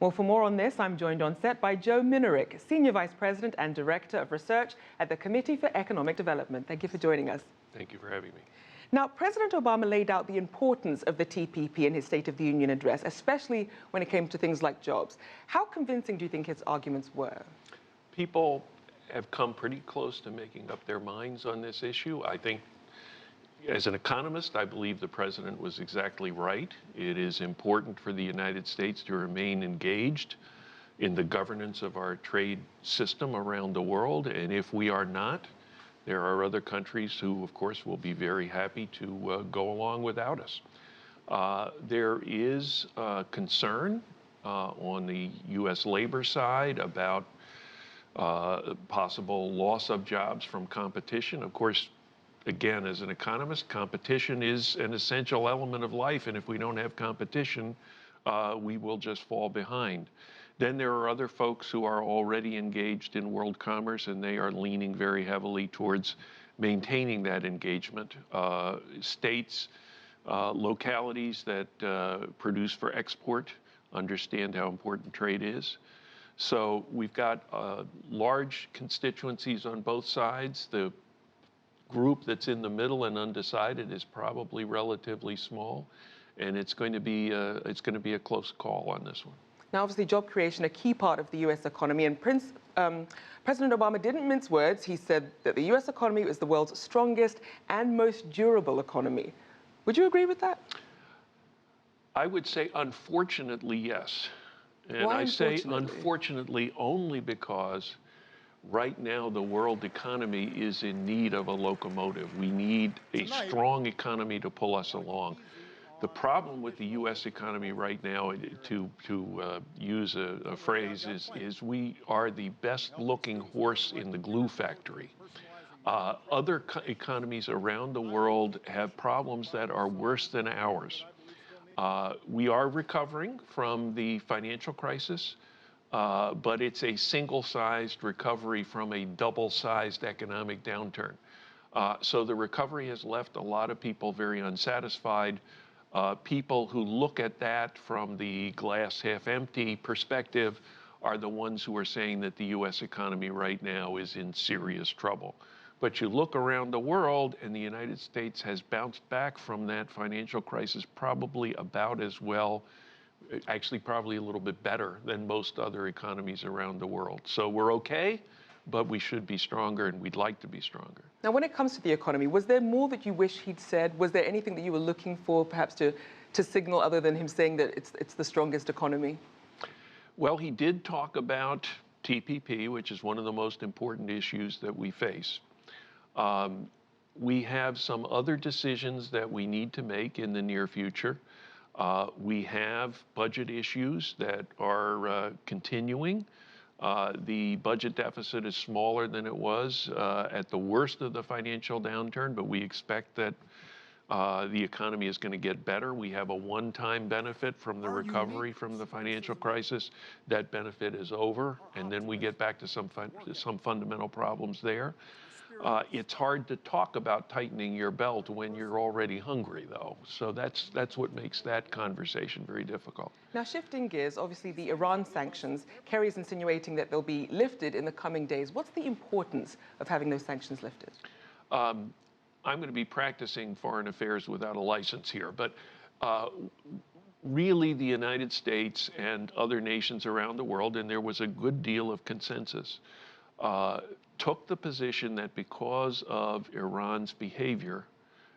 Well, for more on this, I'm joined on set by Joe Minarik, Senior Vice President and Director of Research at the Committee for Economic Development. Thank you for joining us. Thank you for having me. Now, President Obama laid out the importance of the TPP in his State of the Union address, especially when it came to things like jobs. How convincing do you think his arguments were? People have come pretty close to making up their minds on this issue. I think, as an economist, I believe the president was exactly right. It is important for the United States to remain engaged in the governance of our trade system around the world. And if we are not, there are other countries who, of course, will be very happy to go along without us. There is concern on the U.S. labor side about possible loss of jobs from competition. Of course, again, as an economist, competition is an essential element of life, and if we don't have competition, we will just fall behind. Then there are other folks who are already engaged in world commerce, and they are leaning very heavily towards maintaining that engagement. States, localities that produce for export understand how important trade is. So we've got large constituencies on both sides. The group that's in the middle and undecided is probably relatively small, and it's going to be a close call on this one. Now, obviously, job creation, a key part of the U.S. economy, and President Obama didn't mince words. He said that the U.S. economy is the world's strongest and most durable economy. Would you agree with that? I would say, unfortunately, yes. And Why I say unfortunately? unfortunately only because right now the world economy is in need of a locomotive. We need a strong economy to pull us along. The problem with the U.S. economy right now, to use a phrase, is we are the best-looking horse in the glue factory. Other economies around the world have problems that are worse than ours. We are recovering from the financial crisis, but it's a single-sized recovery from a double-sized economic downturn. So the recovery has left a lot of people very unsatisfied. People who look at that from the glass half empty perspective are the ones who are saying that the U.S. economy right now is in serious trouble. But you look around the world, and the United States has bounced back from that financial crisis probably about as well, actually probably a little bit better than most other economies around the world. So we're okay, but we should be stronger, and we'd like to be stronger. Now, when it comes to the economy, was there more that you wish he'd said? Was there anything that you were looking for, perhaps to signal, other than him saying that it's the strongest economy? Well, he did talk about TPP, which is one of the most important issues that we face. We have some other decisions that we need to make in the near future. We have budget issues that are continuing. The budget deficit is smaller than it was at the worst of the financial downturn, but we expect that the economy is going to get better. We have a one-time benefit from the recovery from the financial crisis. That benefit is over, and then we get back to some fundamental problems there. It's hard to talk about tightening your belt when you're already hungry, though. So that's what makes that conversation very difficult. Now, shifting gears, obviously the Iran sanctions, Kerry is insinuating that they'll be lifted in the coming days. What's the importance of having those sanctions lifted? I'm going to be practicing foreign affairs without a license here, but really the United States and other nations around the world, and there was a good deal of consensus, took the position that because of Iran's behavior,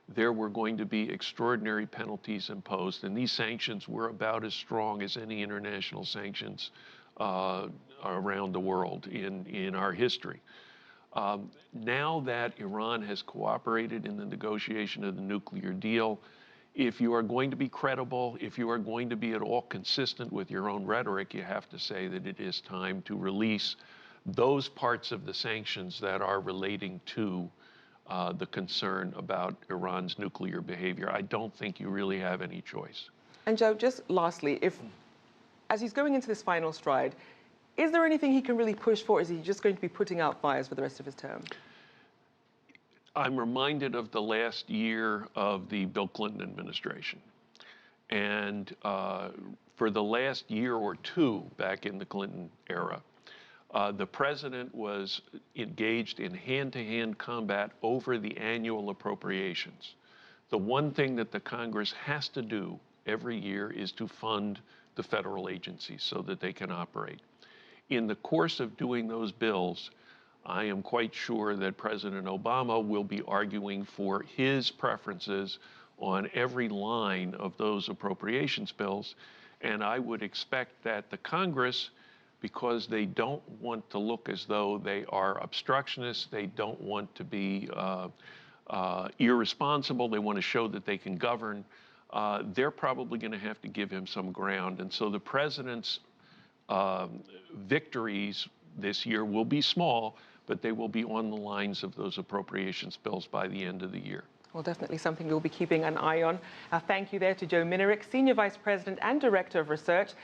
there were going to be extraordinary penalties imposed. And these sanctions were about as strong as any international sanctions around the world in our history. Now that Iran has cooperated in the negotiation of the nuclear deal, if you are going to be credible, if you are going to be at all consistent with your own rhetoric, you have to say that it is time to release those parts of the sanctions that are relating to the concern about Iran's nuclear behavior. I don't think you really have any choice. And Joe, just lastly, as he's going into this final stride, is there anything he can really push for? Is he just going to be putting out fires for the rest of his term? I'm reminded of the last year of the Bill Clinton administration. And for the last year or two back in the Clinton era, the president was engaged in hand-to-hand combat over the annual appropriations. The one thing that the Congress has to do every year is to fund the federal agencies so that they can operate. In the course of doing those bills, I am quite sure that President Obama will be arguing for his preferences on every line of those appropriations bills. And I would expect that the Congress, because they don't want to look as though they are obstructionists, they don't want to be irresponsible, they want to show that they can govern, they're probably going to have to give him some ground. And so the president's victories this year will be small, but they will be on the lines of those appropriations bills by the end of the year. Well, definitely something we'll be keeping an eye on. Thank you there to Joe Minarik, Senior Vice President and Director of Research